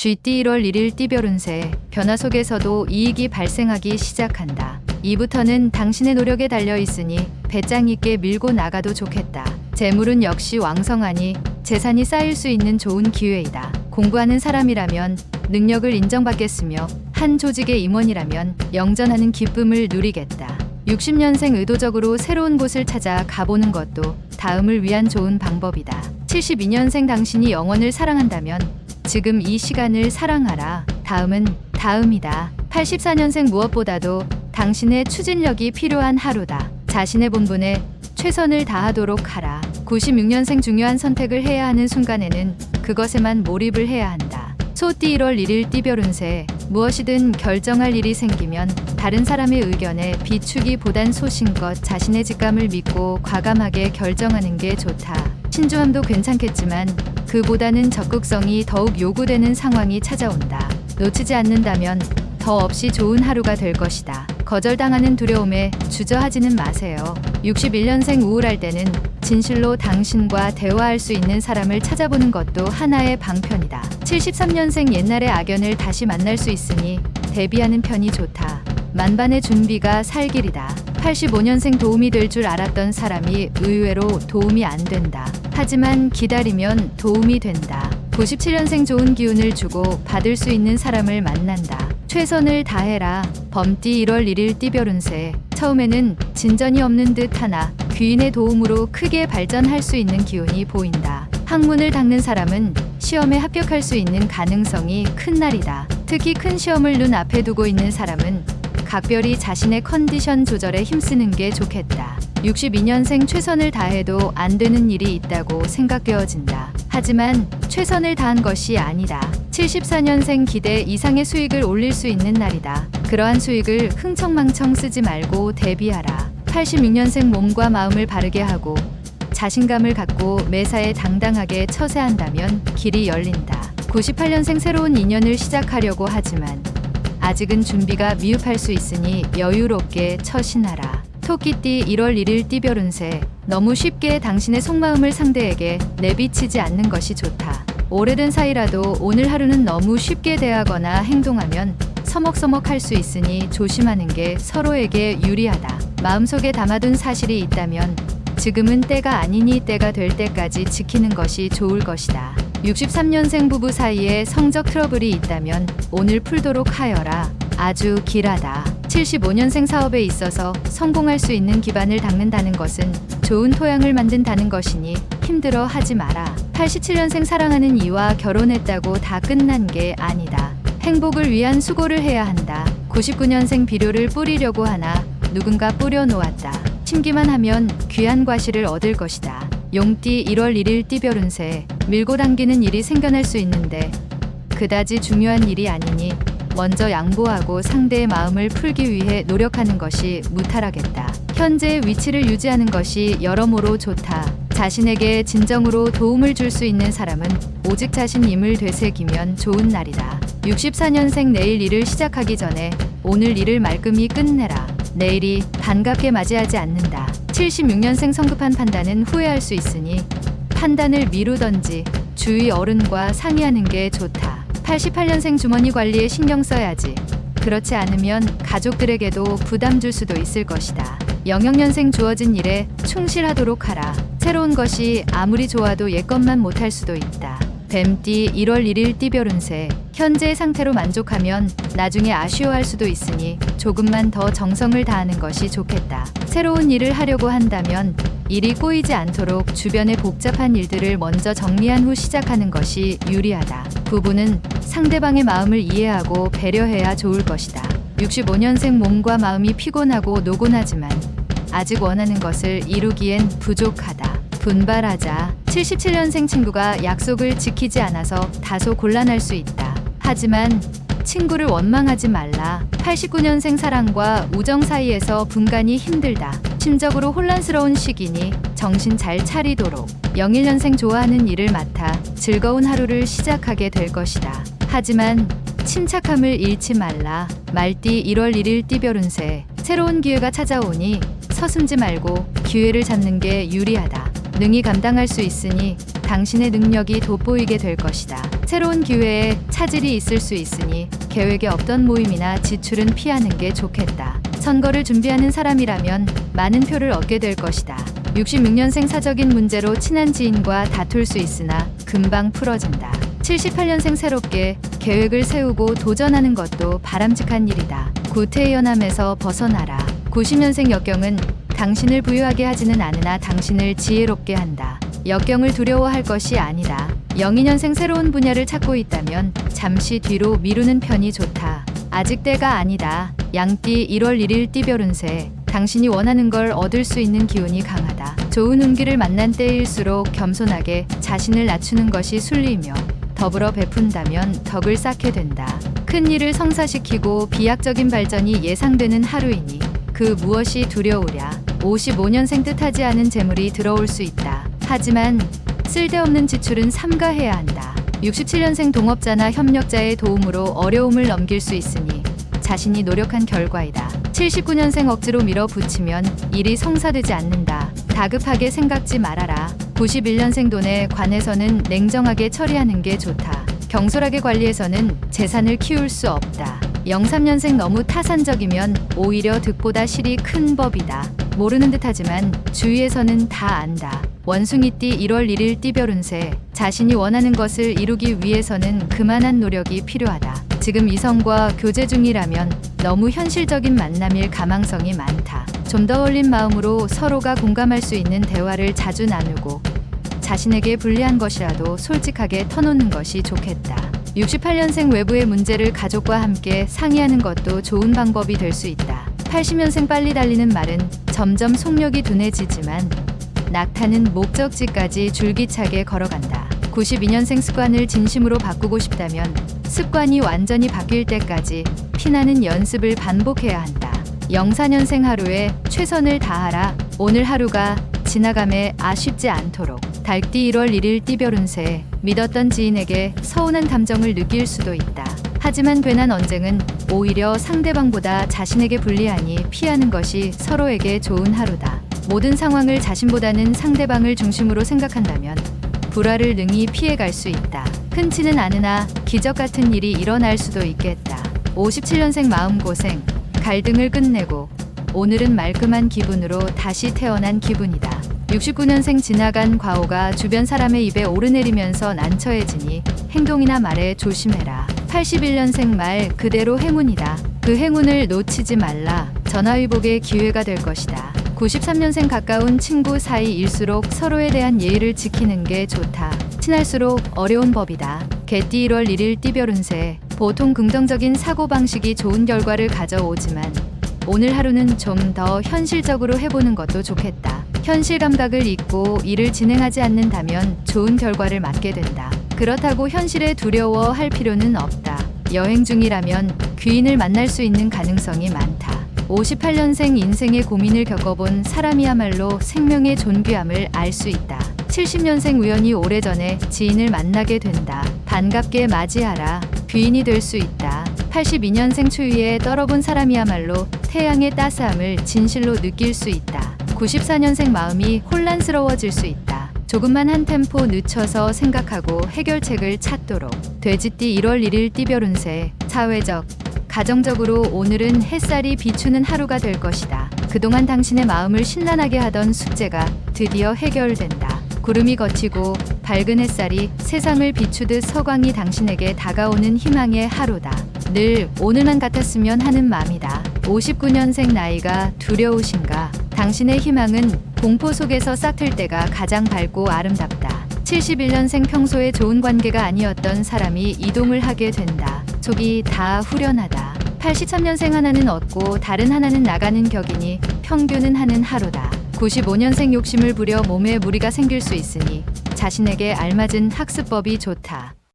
GT 1월 1일 띠별 운세, 변화 속에서도 이익이 발생하기 시작한다. 이부터는 당신의 노력에 달려 있으니 배짱 있게 밀고 나가도 좋겠다. 재물은 역시 왕성하니 재산이 쌓일 수 있는 좋은 기회이다. 공부하는 사람이라면 능력을 인정받겠으며 한 조직의 임원이라면 영전하는 기쁨을 누리겠다. 60년생 의도적으로 새로운 곳을 찾아 가보는 것도 다음을 위한 좋은 방법이다. 72년생 당신이 영원을 사랑한다면 지금 이 시간을 사랑하라. 다음은 다음이다. 84년생 무엇보다도 당신의 추진력이 필요한 하루다. 자신의 본분에 최선을 다하도록 하라. 96년생 중요한 선택을 해야 하는 순간에는 그것에만 몰입을 해야 한다. 소띠 1월 1일 띠별 운세, 무엇이든 결정할 일이 생기면 다른 사람의 의견에 비추기보단 소신껏 자신의 직감을 믿고 과감하게 결정하는 게 좋다. 신중함도 괜찮겠지만 그보다는 적극성이 더욱 요구되는 상황이 찾아온다. 놓치지 않는다면 더 없이 좋은 하루가 될 것이다. 거절당하는 두려움에 주저하지는 마세요. 61년생 우울할 때는 진실로 당신과 대화할 수 있는 사람을 찾아보는 것도 하나의 방편이다. 73년생 옛날의 악연을 다시 만날 수 있으니 대비하는 편이 좋다. 만반의 준비가 살 길이다. 85년생 도움이 될 줄 알았던 사람이 의외로 도움이 안 된다. 하지만 기다리면 도움이 된다. 97년생 좋은 기운을 주고 받을 수 있는 사람을 만난다. 최선을 다해라. 범띠 1월 1일 띠별 운세, 처음에는 진전이 없는 듯 하나 귀인의 도움으로 크게 발전할 수 있는 기운이 보인다. 학문을 닦는 사람은 시험에 합격할 수 있는 가능성이 큰 날이다. 특히 큰 시험을 눈앞에 두고 있는 사람은 각별히 자신의 컨디션 조절에 힘쓰는 게 좋겠다. 62년생 최선을 다해도 안 되는 일이 있다고 생각되어진다. 하지만 최선을 다한 것이 아니다. 74년생 기대 이상의 수익을 올릴 수 있는 날이다. 그러한 수익을 흥청망청 쓰지 말고 대비하라. 86년생 몸과 마음을 바르게 하고 자신감을 갖고 매사에 당당하게 처세한다면 길이 열린다. 98년생 새로운 인연을 시작하려고 하지만 아직은 준비가 미흡할 수 있으니 여유롭게 처신하라. 토끼띠 1월 1일 띠별 운세, 너무 쉽게 당신의 속마음을 상대에게 내비치지 않는 것이 좋다. 오래된 사이라도 오늘 하루는 너무 쉽게 대하거나 행동하면 서먹서먹할 수 있으니 조심하는 게 서로에게 유리하다. 마음속에 담아둔 사실이 있다면 지금은 때가 아니니 때가 될 때까지 지키는 것이 좋을 것이다. 63년생 부부 사이에 성적 트러블이 있다면 오늘 풀도록 하여라. 아주 길하다. 75년생 사업에 있어서 성공할 수 있는 기반을 닦는다는 것은 좋은 토양을 만든다는 것이니 힘들어 하지 마라. 87년생 사랑하는 이와 결혼했다고 다 끝난 게 아니다. 행복을 위한 수고를 해야 한다. 99년생 비료를 뿌리려고 하나 누군가 뿌려놓았다. 심기만 하면 귀한 과실을 얻을 것이다. 용띠 1월 1일 띠별 운세, 밀고 당기는 일이 생겨날 수 있는데 그다지 중요한 일이 아니니 먼저 양보하고 상대의 마음을 풀기 위해 노력하는 것이 무탈하겠다. 현재의 위치를 유지하는 것이 여러모로 좋다. 자신에게 진정으로 도움을 줄 수 있는 사람은 오직 자신임을 되새기면 좋은 날이다. 64년생 내일 일을 시작하기 전에 오늘 일을 말끔히 끝내라. 내일이 반갑게 맞이하지 않는다. 76년생 성급한 판단은 후회할 수 있으니 판단을 미루던지 주위 어른과 상의하는 게 좋다. 88년생 주머니 관리에 신경 써야지. 그렇지 않으면 가족들에게도 부담 줄 수도 있을 것이다. 00년생 주어진 일에 충실하도록 하라. 새로운 것이 아무리 좋아도 옛것만 못할 수도 있다. 뱀띠 1월 1일 띠별 운세, 현재의 상태로 만족하면 나중에 아쉬워할 수도 있으니 조금만 더 정성을 다하는 것이 좋겠다. 새로운 일을 하려고 한다면 일이 꼬이지 않도록 주변의 복잡한 일들을 먼저 정리한 후 시작하는 것이 유리하다. 부부는 상대방의 마음을 이해하고 배려해야 좋을 것이다. 65년생 몸과 마음이 피곤하고 노곤하지만 아직 원하는 것을 이루기엔 부족하다. 분발하자. 77년생 친구가 약속을 지키지 않아서 다소 곤란할 수 있다. 하지만 친구를 원망하지 말라. 89년생 사랑과 우정 사이에서 분간이 힘들다. 심적으로 혼란스러운 시기니 정신 잘 차리도록. 01년생 좋아하는 일을 맡아 즐거운 하루를 시작하게 될 것이다. 하지만 침착함을 잃지 말라. 말띠 1월 1일 띠별 운세, 새로운 기회가 찾아오니 서슴지 말고 기회를 잡는 게 유리하다. 능히 감당할 수 있으니 당신의 능력이 돋보이게 될 것이다. 새로운 기회에 차질이 있을 수 있으니 계획에 없던 모임이나 지출은 피하는 게 좋겠다. 선거를 준비하는 사람이라면 많은 표를 얻게 될 것이다. 66년생 사적인 문제로 친한 지인과 다툴 수 있으나 금방 풀어진다. 78년생 새롭게 계획을 세우고 도전하는 것도 바람직한 일이다. 구태연함에서 벗어나라. 90년생 역경은 당신을 부유하게 하지는 않으나 당신을 지혜롭게 한다. 역경을 두려워할 것이 아니다. 02년생 새로운 분야를 찾고 있다면 잠시 뒤로 미루는 편이 좋다. 아직 때가 아니다. 양띠 1월 1일 띠별 운세. 당신이 원하는 걸 얻을 수 있는 기운이 강하다. 좋은 운기를 만난 때일수록 겸손하게 자신을 낮추는 것이 순리이며 더불어 베푼다면 덕을 쌓게 된다. 큰 일을 성사시키고 비약적인 발전이 예상되는 하루이니 그 무엇이 두려우랴. 55년생 뜻하지 않은 재물이 들어올 수 있다. 하지만 쓸데없는 지출은 삼가해야 한다. 67년생 동업자나 협력자의 도움으로 어려움을 넘길 수 있으니 자신이 노력한 결과이다. 79년생 억지로 밀어붙이면 일이 성사되지 않는다. 다급하게 생각지 말아라. 91년생 돈에 관해서는 냉정하게 처리하는 게 좋다. 경솔하게 관리해서는 재산을 키울 수 없다. 03년생 너무 타산적이면 오히려 득보다 실이 큰 법이다. 모르는 듯하지만 주위에서는 다 안다. 원숭이띠 1월 1일 띠별 운세. 자신이 원하는 것을 이루기 위해서는 그만한 노력이 필요하다. 지금 이성과 교제 중이라면 너무 현실적인 만남일 가망성이 많다. 좀 더 열린 마음으로 서로가 공감할 수 있는 대화를 자주 나누고 자신에게 불리한 것이라도 솔직하게 터놓는 것이 좋겠다. 68년생 외부의 문제를 가족과 함께 상의하는 것도 좋은 방법이 될 수 있다. 80년생 빨리 달리는 말은 점점 속력이 둔해지지만 낙타는 목적지까지 줄기차게 걸어간다. 92년생 습관을 진심으로 바꾸고 싶다면 습관이 완전히 바뀔 때까지 피나는 연습을 반복해야 한다. 04년생 하루에 최선을 다하라. 오늘 하루가 지나감에 아쉽지 않도록. 달띠 1월 1일 띠별 운세. 믿었던 지인에게 서운한 감정을 느낄 수도 있다. 하지만 괜한 언쟁은 오히려 상대방보다 자신에게 불리하니 피하는 것이 서로에게 좋은 하루다. 모든 상황을 자신보다는 상대방을 중심으로 생각한다면 불화를 능히 피해갈 수 있다. 흔치는 않으나 기적 같은 일이 일어날 수도 있겠다. 57년생 마음고생. 갈등을 끝내고 오늘은 말끔한 기분으로 다시 태어난 기분이다. 69년생 지나간 과오가 주변 사람의 입에 오르내리면서 난처해지니 행동이나 말에 조심해라. 81년생 말 그대로 행운이다. 그 행운을 놓치지 말라. 전화위복의 기회가 될 것이다. 93년생 가까운 친구 사이일수록 서로에 대한 예의를 지키는 게 좋다. 친할수록 어려운 법이다. 개띠 1월 1일 띠별 운세. 보통 긍정적인 사고방식이 좋은 결과를 가져오지만 오늘 하루는 좀 더 현실적으로 해보는 것도 좋겠다. 현실 감각을 잊고 일을 진행하지 않는다면 좋은 결과를 맞게 된다. 그렇다고 현실에 두려워할 필요는 없다. 여행 중이라면 귀인을 만날 수 있는 가능성이 많다. 58년생 인생의 고민을 겪어본 사람이야말로 생명의 존귀함을 알 수 있다. 70년생 우연히 오래전에 지인을 만나게 된다. 반갑게 맞이하라. 귀인이 될 수 있다. 82년생 추위에 떨어본 사람이야말로 태양의 따스함을 진실로 느낄 수 있다. 94년생 마음이 혼란스러워질 수 있다. 조금만 한 템포 늦춰서 생각하고 해결책을 찾도록. 돼지띠 1월 1일 띠별 운세. 사회적, 가정적으로 오늘은 햇살이 비추는 하루가 될 것이다. 그동안 당신의 마음을 신란하게 하던 숙제가 드디어 해결된다. 구름이 걷히고 밝은 햇살이 세상을 비추듯 서광이 당신에게 다가오는 희망의 하루다. 늘 오늘만 같았으면 하는 마음이다. 59년생 나이가 두려우신가? 당신의 희망은 공포 속에서 싹틀 때가 가장 밝고 아름답다. 71년생 평소에 좋은 관계가 아니었던 사람이 이동을 하게 된다. 속이 다 후련하다. 83년생 하나는 얻고 다른 하나는 나가는 격이니 평균은 하는 하루다. 95년생 욕심을 부려 몸에 무리가 생길 수 있으니 자신에게 알맞은 학습법이 좋다.